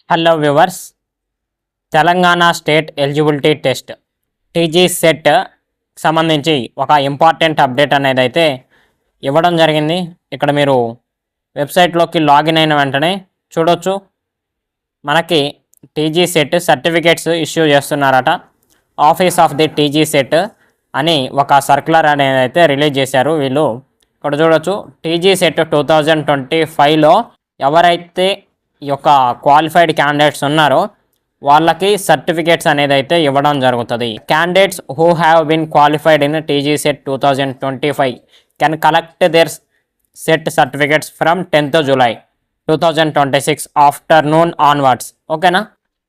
Hello viewers, Telangana state eligibility test TG set సంబంధించి ఒక important update అనేది అయితే ఇవ్వడం జరిగింది. ఇక్కడ మీరు వెబ్సైట్లోకి లాగిన్ అయిన వెంటనే చూడొచ్చు, మనకి టీజీ సెట్ సర్టిఫికేట్స్ ఇష్యూ చేస్తున్నారట. Office of the TG set అని ఒక సర్క్యులర్ అనేది అయితే రిలీజ్ చేశారు వీళ్ళు. ఇక్కడ చూడొచ్చు, టీజీ సెట్ 2025లో ఎవరైతే ఈ యొక్క క్వాలిఫైడ్ క్యాండిడేట్స్ ఉన్నారో వాళ్ళకి సర్టిఫికేట్స్ అనేది అయితే ఇవ్వడం జరుగుతుంది. Candidates who have been qualified in TG set 2025 can collect their set certificates from 10th July 2026 afternoon onwards. ఓకేనా?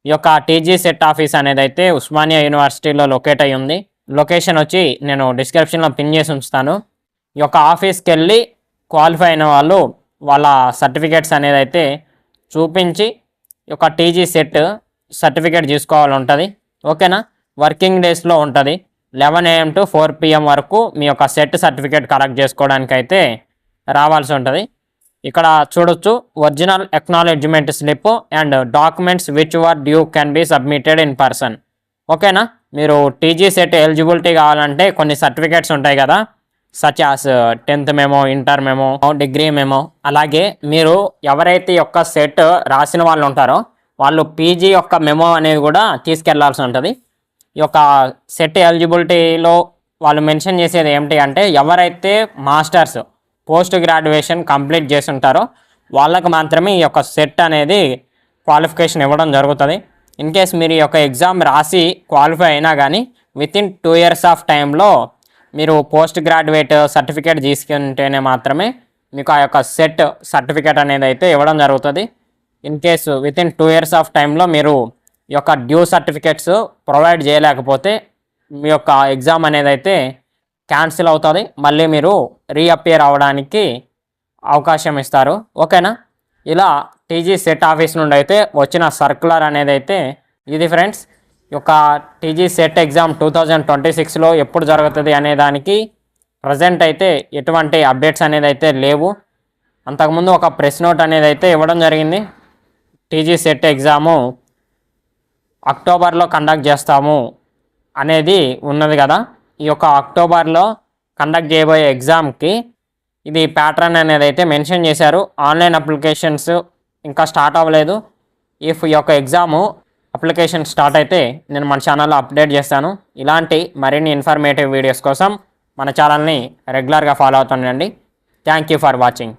ఈ యొక్క టీజీ సెట్ ఆఫీస్ అనేది అయితే ఉస్మానియా యూనివర్సిటీలో లొకేట్ అయ్యి ఉంది. లొకేషన్ వచ్చి నేను డిస్క్రిప్షన్లో పిన్ చేసి ఉంచుతాను. ఈ యొక్క ఆఫీస్కి వెళ్ళి క్వాలిఫై అయిన వాళ్ళు వాళ్ళ సర్టిఫికేట్స్ అనేది అయితే చూపించి ఈ యొక్క టీజీ సెట్ సర్టిఫికేట్ తీసుకోవాలి ఉంటుంది. ఓకేనా? వర్కింగ్ డేస్లో ఉంటుంది. 11 AM to 4 PM వరకు మీ యొక్క సెట్ సర్టిఫికేట్ కలెక్ట్ చేసుకోవడానికి అయితే రావాల్సి ఉంటుంది. ఇక్కడ చూడొచ్చు, original acknowledgement slip and documents which were due can be submitted in person. ఓకేనా? మీరు టీజీ సెట్ ఎలిజిబిలిటీ కావాలంటే కొన్ని సర్టిఫికేట్స్ ఉంటాయి కదా, such as 10th memo, inter memo, degree memo. అలాగే మీరు ఎవరైతే యొక్క సెట్ రాసిన వాళ్ళు ఉంటారో వాళ్ళు పీజీ యొక్క మెమో అనేది కూడా తీసుకెళ్లాల్సి ఉంటుంది. ఈ యొక్క సెట్ ఎలిజిబిలిటీలో వాళ్ళు మెన్షన్ చేసేది ఏమిటి అంటే, ఎవరైతే మాస్టర్స్ పోస్ట్ గ్రాడ్యుయేషన్ కంప్లీట్ చేసి ఉంటారో వాళ్ళకి మాత్రమే ఈ యొక్క సెట్ అనేది క్వాలిఫికేషన్ ఇవ్వడం జరుగుతుంది. ఇన్ కేస్ మీరు ఈ యొక్క ఎగ్జామ్ రాసి క్వాలిఫై అయినా కానీ వితిన్ 2 years ఆఫ్ టైంలో మీరు పోస్ట్ గ్రాడ్యుయేట్ సర్టిఫికేట్ తీసుకుంటేనే మాత్రమే మీకు ఆ యొక్క సెట్ సర్టిఫికేట్ అనేది అయితే ఇవ్వడం జరుగుతుంది. In case within 2 years of టైంలో మీరు ఈ యొక్క డ్యూ సర్టిఫికేట్స్ ప్రొవైడ్ చేయలేకపోతే మీ యొక్క ఎగ్జామ్ అనేది అయితే క్యాన్సిల్ అవుతుంది. మళ్ళీ మీరు రీఅపియర్ అవ్వడానికి అవకాశం ఇస్తారు. ఓకేనా? ఇలా టీజీ సెట్ ఆఫీస్ నుండి అయితే వచ్చిన సర్క్యులర్ అనేది అయితే ఇది ఫ్రెండ్స్. ఈ యొక్క టీజీ సెట్ ఎగ్జామ్ 2026లో ఎప్పుడు జరుగుతుంది అనే దానికి ప్రజెంట్ అయితే ఎటువంటి అప్డేట్స్ అనేది అయితే లేవు. అంతకుముందు ఒక ప్రెస్ నోట్ అనేది అయితే ఇవ్వడం జరిగింది. టీజీ సెట్ ఎగ్జాము అక్టోబర్లో కండక్ట్ చేస్తాము అనేది ఉన్నది కదా. ఈ యొక్క అక్టోబర్లో కండక్ట్ చేయబోయే ఎగ్జామ్కి ఇది ప్యాటర్న్ అనేది అయితే మెన్షన్ చేశారు. ఆన్లైన్ అప్లికేషన్స్ ఇంకా స్టార్ట్ అవ్వలేదు. ఇఫ్ ఈ యొక్క ఎగ్జాము అప్లికేషన్ స్టార్ట్ అయితే నేను మన ఛానల్లో అప్డేట్ చేస్తాను. ఇలాంటి మరిన్ని ఇన్ఫర్మేటివ్ వీడియోస్ కోసం మన ఛానల్ని రెగ్యులర్గా ఫాలో అవుతుండండి. Thank you for watching.